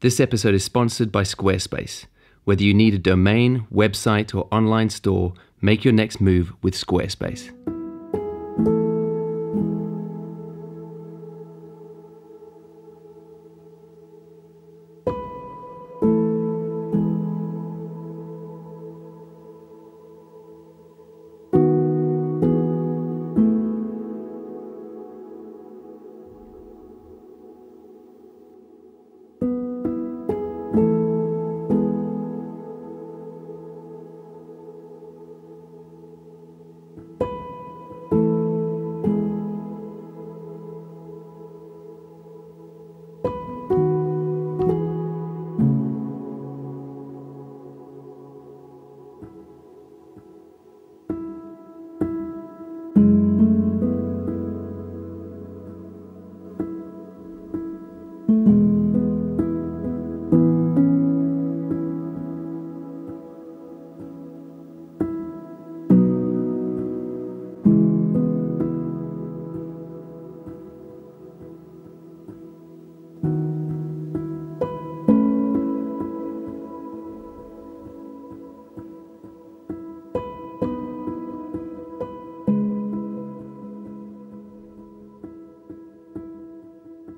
This episode is sponsored by Squarespace. Whether you need a domain, website, or online store, make your next move with Squarespace.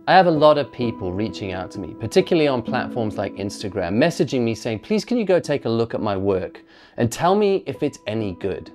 I have a lot of people reaching out to me, particularly on platforms like Instagram, messaging me saying, please can you go take a look at my work and tell me if it's any good.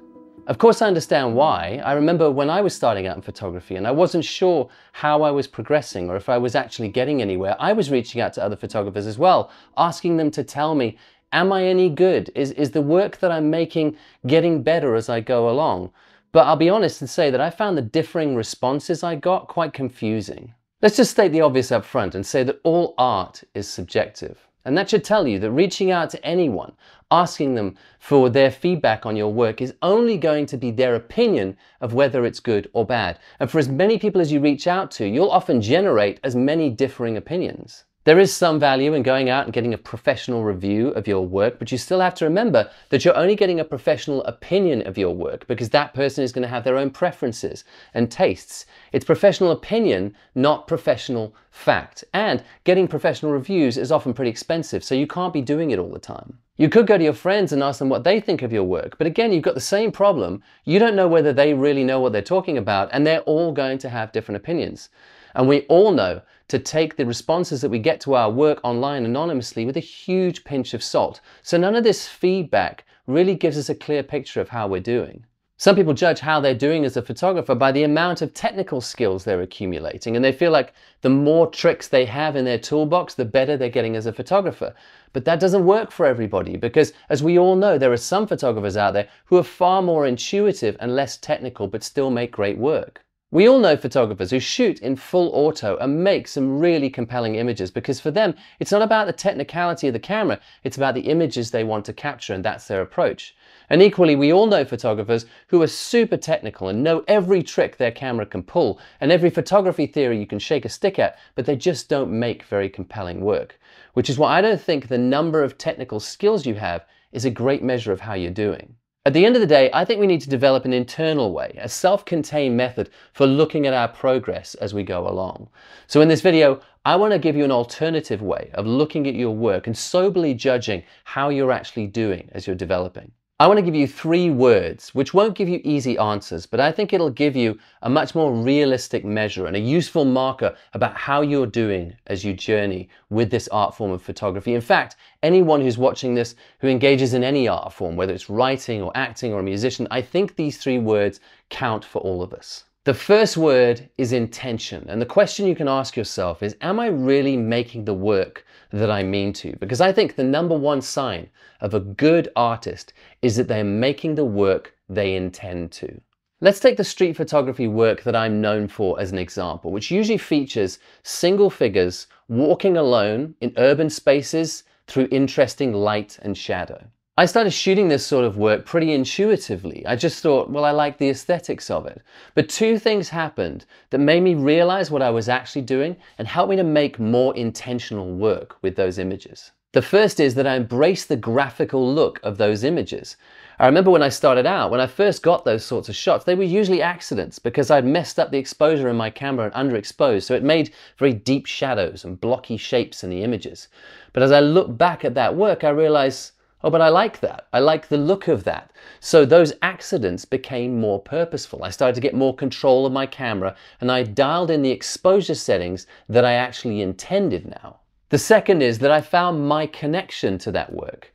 Of course I understand why. I remember when I was starting out in photography and I wasn't sure how I was progressing or if I was actually getting anywhere. I was reaching out to other photographers as well, asking them to tell me, am I any good? Is the work that I'm making getting better as I go along? But I'll be honest and say that I found the differing responses I got quite confusing. Let's just state the obvious up front and say that all art is subjective. And that should tell you that reaching out to anyone, asking them for their feedback on your work is only going to be their opinion of whether it's good or bad. And for as many people as you reach out to, you'll often generate as many differing opinions. There is some value in going out and getting a professional review of your work, but you still have to remember that you're only getting a professional opinion of your work because that person is going to have their own preferences and tastes. It's professional opinion, not professional fact. And getting professional reviews is often pretty expensive, so you can't be doing it all the time. You could go to your friends and ask them what they think of your work, but again, you've got the same problem. You don't know whether they really know what they're talking about, and they're all going to have different opinions. And we all know to take the responses that we get to our work online anonymously with a huge pinch of salt. So none of this feedback really gives us a clear picture of how we're doing. Some people judge how they're doing as a photographer by the amount of technical skills they're accumulating, and they feel like the more tricks they have in their toolbox, the better they're getting as a photographer. But that doesn't work for everybody because, as we all know, there are some photographers out there who are far more intuitive and less technical but still make great work. We all know photographers who shoot in full auto and make some really compelling images because for them, it's not about the technicality of the camera, it's about the images they want to capture, and that's their approach. And equally, we all know photographers who are super technical and know every trick their camera can pull and every photography theory you can shake a stick at, but they just don't make very compelling work. Which is why I don't think the number of technical skills you have is a great measure of how you're doing. At the end of the day, I think we need to develop an internal way, a self-contained method for looking at our progress as we go along. So in this video, I want to give you an alternative way of looking at your work and soberly judging how you're actually doing as you're developing. I want to give you 3 words, which won't give you easy answers, but I think it'll give you a much more realistic measure and a useful marker about how you're doing as you journey with this art form of photography. In fact, anyone who's watching this who engages in any art form, whether it's writing or acting or a musician, I think these 3 words count for all of us. The first word is intention, and the question you can ask yourself is, am I really making the work that I mean to? Because I think the number one sign of a good artist is that they're making the work they intend to. Let's take the street photography work that I'm known for as an example, which usually features single figures walking alone in urban spaces through interesting light and shadow. I started shooting this sort of work pretty intuitively. I just thought, well, I like the aesthetics of it. But 2 things happened that made me realize what I was actually doing and helped me to make more intentional work with those images. The first is that I embrace the graphical look of those images. I remember when I started out, when I first got those sorts of shots, they were usually accidents because I'd messed up the exposure in my camera and underexposed, so it made very deep shadows and blocky shapes in the images. But as I look back at that work, I realized, oh, but I like that. I like the look of that. So those accidents became more purposeful. I started to get more control of my camera, and I dialed in the exposure settings that I actually intended now. The second is that I found my connection to that work.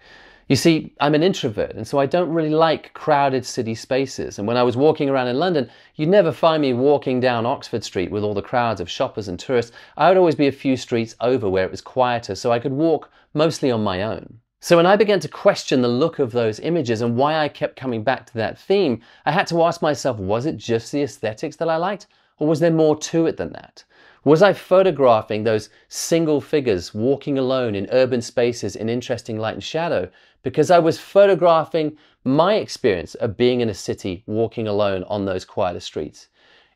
You see, I'm an introvert, and so I don't really like crowded city spaces. And when I was walking around in London, you'd never find me walking down Oxford Street with all the crowds of shoppers and tourists. I would always be a few streets over where it was quieter, so I could walk mostly on my own. So when I began to question the look of those images and why I kept coming back to that theme, I had to ask myself, was it just the aesthetics that I liked, or was there more to it than that? Was I photographing those single figures walking alone in urban spaces in interesting light and shadow because I was photographing my experience of being in a city walking alone on those quieter streets?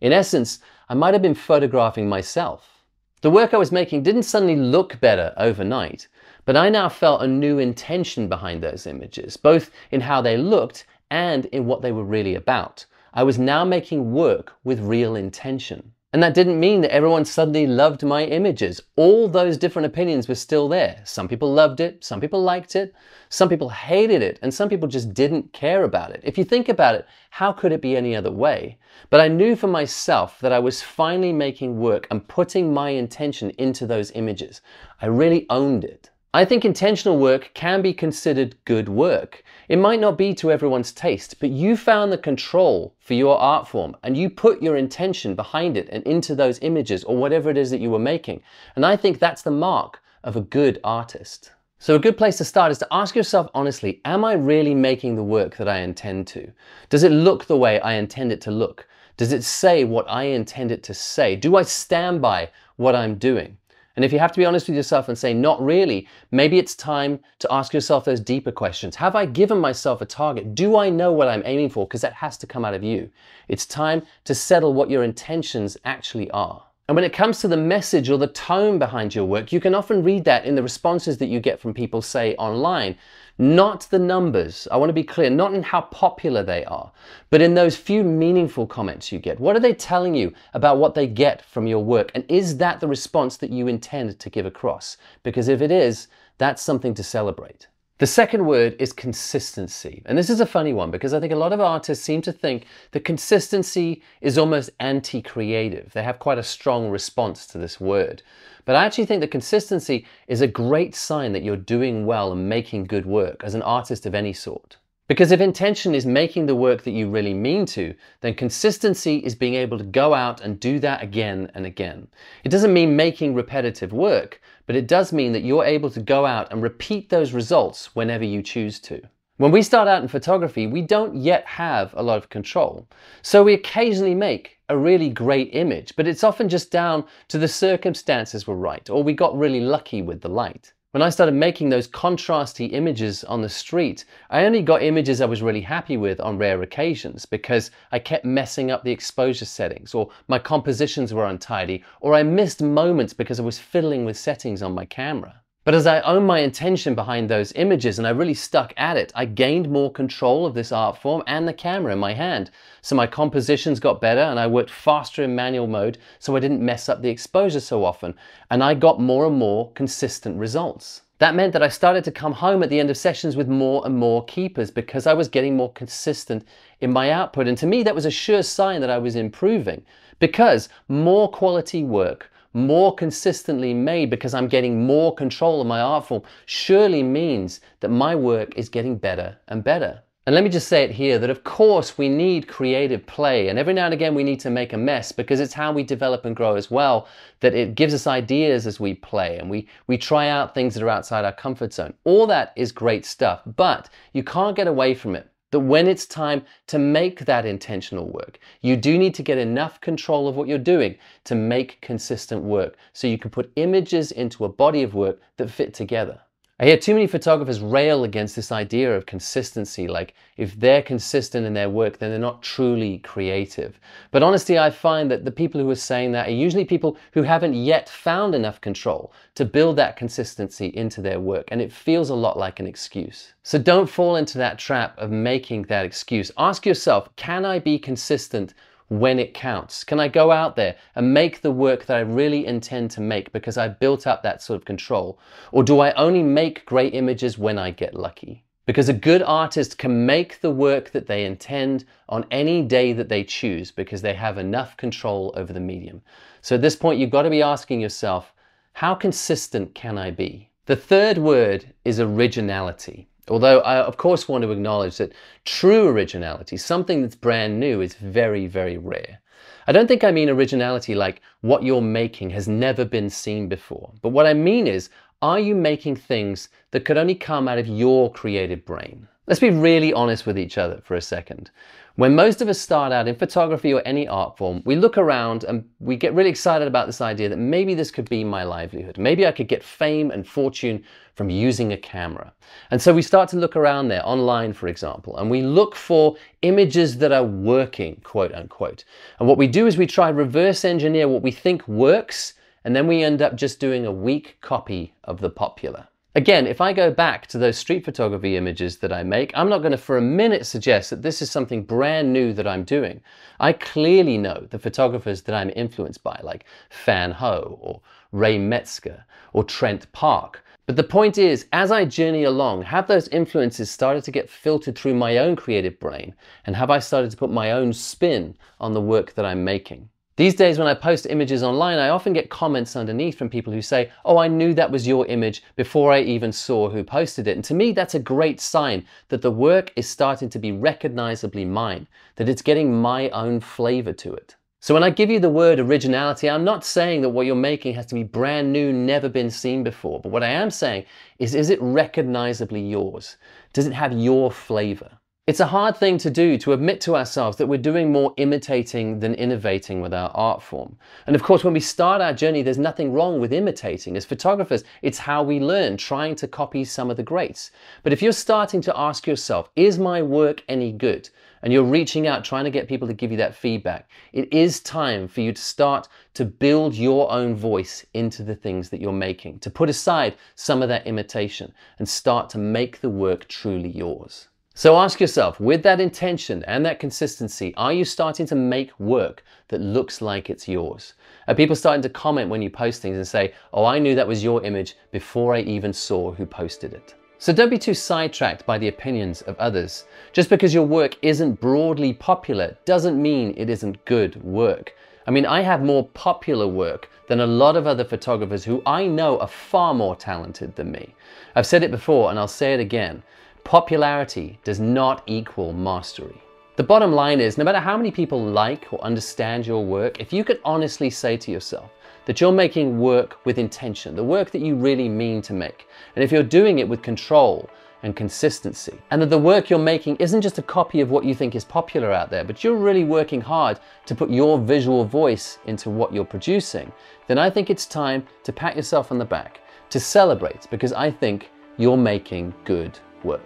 In essence, I might have been photographing myself. The work I was making didn't suddenly look better overnight, but I now felt a new intention behind those images, both in how they looked and in what they were really about. I was now making work with real intention. And that didn't mean that everyone suddenly loved my images. All those different opinions were still there. Some people loved it, some people liked it, some people hated it, and some people just didn't care about it. If you think about it, how could it be any other way? But I knew for myself that I was finally making work and putting my intention into those images. I really owned it. I think intentional work can be considered good work. It might not be to everyone's taste, but you found the control for your art form and you put your intention behind it and into those images or whatever it is that you were making. And I think that's the mark of a good artist. So a good place to start is to ask yourself honestly, am I really making the work that I intend to? Does it look the way I intend it to look? Does it say what I intend it to say? Do I stand by what I'm doing? And if you have to be honest with yourself and say, not really, maybe it's time to ask yourself those deeper questions. Have I given myself a target? Do I know what I'm aiming for? Because that has to come out of you. It's time to settle what your intentions actually are. And when it comes to the message or the tone behind your work, you can often read that in the responses that you get from people, say, online. Not the numbers, I want to be clear, not in how popular they are, but in those few meaningful comments you get. What are they telling you about what they get from your work? And is that the response that you intend to give across? Because if it is, that's something to celebrate. The second word is consistency. And this is a funny one because I think a lot of artists seem to think that consistency is almost anti-creative. They have quite a strong response to this word. But I actually think that consistency is a great sign that you're doing well and making good work as an artist of any sort. Because if intention is making the work that you really mean to, then consistency is being able to go out and do that again and again. It doesn't mean making repetitive work, but it does mean that you're able to go out and repeat those results whenever you choose to. When we start out in photography, we don't yet have a lot of control. So we occasionally make a really great image, but it's often just down to the circumstances were right, or we got really lucky with the light. When I started making those contrasty images on the street, I only got images I was really happy with on rare occasions because I kept messing up the exposure settings, or my compositions were untidy, or I missed moments because I was fiddling with settings on my camera. But as I owned my intention behind those images and I really stuck at it, I gained more control of this art form and the camera in my hand. So my compositions got better and I worked faster in manual mode so I didn't mess up the exposure so often. And I got more and more consistent results. That meant that I started to come home at the end of sessions with more and more keepers because I was getting more consistent in my output. And to me, that was a sure sign that I was improving because more quality work, more consistently made because I'm getting more control of my art form surely means that my work is getting better and better. And let me just say it here that of course we need creative play and every now and again we need to make a mess because it's how we develop and grow as well, that it gives us ideas as we play and we try out things that are outside our comfort zone. All that is great stuff, but you can't get away from it. That when it's time to make that intentional work, you do need to get enough control of what you're doing to make consistent work so you can put images into a body of work that fit together. I hear too many photographers rail against this idea of consistency, like if they're consistent in their work, then they're not truly creative. But honestly, I find that the people who are saying that are usually people who haven't yet found enough control to build that consistency into their work, and it feels a lot like an excuse. So don't fall into that trap of making that excuse. Ask yourself, can I be consistent when it counts? Can I go out there and make the work that I really intend to make because I built up that sort of control? Or do I only make great images when I get lucky? Because a good artist can make the work that they intend on any day that they choose because they have enough control over the medium. So at this point, you've got to be asking yourself, how consistent can I be? The third word is originality. Although I, of course, want to acknowledge that true originality, something that's brand new, is very, very rare. I don't think I mean originality like what you're making has never been seen before. But what I mean is, are you making things that could only come out of your creative brain? Let's be really honest with each other for a second. When most of us start out in photography or any art form, we look around and we get really excited about this idea that maybe this could be my livelihood. Maybe I could get fame and fortune from using a camera. And so we start to look around there, online for example, and we look for images that are working, quote unquote. And what we do is we try reverse engineer what we think works, and then we end up just doing a weak copy of the popular. Again, if I go back to those street photography images that I make, I'm not going to for a minute suggest that this is something brand new that I'm doing. I clearly know the photographers that I'm influenced by, like Fan Ho or Ray Metzger or Trent Park. But the point is, as I journey along, have those influences started to get filtered through my own creative brain? And have I started to put my own spin on the work that I'm making? These days when I post images online, I often get comments underneath from people who say, oh, I knew that was your image before I even saw who posted it. And to me, that's a great sign that the work is starting to be recognizably mine, that it's getting my own flavor to it. So when I give you the word originality, I'm not saying that what you're making has to be brand new, never been seen before. But what I am saying is it recognizably yours? Does it have your flavor? It's a hard thing to do, to admit to ourselves that we're doing more imitating than innovating with our art form. And of course, when we start our journey, there's nothing wrong with imitating. As photographers, it's how we learn, trying to copy some of the greats. But if you're starting to ask yourself, is my work any good? And you're reaching out, trying to get people to give you that feedback, it is time for you to start to build your own voice into the things that you're making, to put aside some of that imitation and start to make the work truly yours. So ask yourself, with that intention and that consistency, are you starting to make work that looks like it's yours? Are people starting to comment when you post things and say, oh, I knew that was your image before I even saw who posted it? So don't be too sidetracked by the opinions of others. Just because your work isn't broadly popular doesn't mean it isn't good work. I mean, I have more popular work than a lot of other photographers who I know are far more talented than me. I've said it before and I'll say it again. Popularity does not equal mastery. The bottom line is, no matter how many people like or understand your work, if you could honestly say to yourself that you're making work with intention, the work that you really mean to make, and if you're doing it with control and consistency, and that the work you're making isn't just a copy of what you think is popular out there, but you're really working hard to put your visual voice into what you're producing, then I think it's time to pat yourself on the back, to celebrate, because I think you're making good work.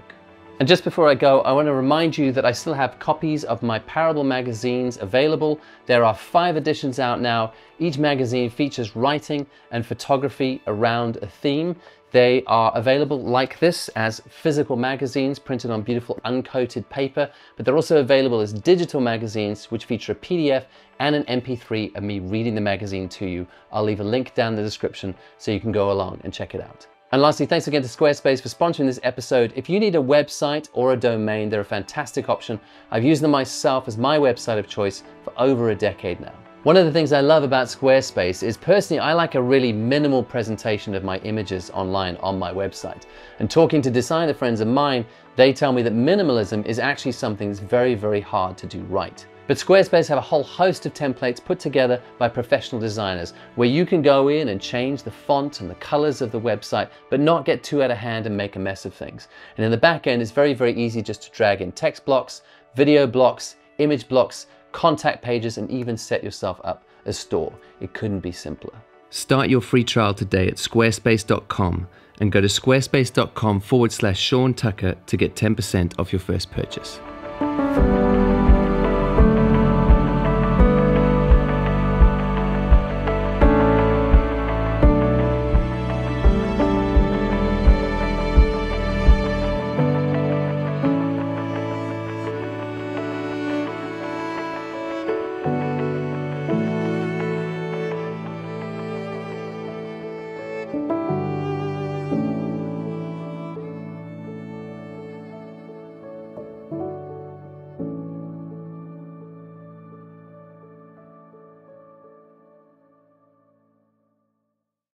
And just before I go, I want to remind you that I still have copies of my Parable magazines available. There are 5 editions out now. Each magazine features writing and photography around a theme. They are available like this as physical magazines printed on beautiful uncoated paper, but they're also available as digital magazines which feature a PDF and an MP3 of me reading the magazine to you. I'll leave a link down in the description so you can go along and check it out. And lastly, thanks again to Squarespace for sponsoring this episode. If you need a website or a domain, they're a fantastic option. I've used them myself as my website of choice for over a decade now. One of the things I love about Squarespace is personally, I like a really minimal presentation of my images online on my website. And talking to designer friends of mine, they tell me that minimalism is actually something that's very, very hard to do right. But Squarespace have a whole host of templates put together by professional designers where you can go in and change the font and the colors of the website, but not get too out of hand and make a mess of things. And in the back end, it's very, very easy just to drag in text blocks, video blocks, image blocks, contact pages, and even set yourself up a store. It couldn't be simpler. Start your free trial today at squarespace.com and go to squarespace.com/Sean Tucker to get 10% off your first purchase.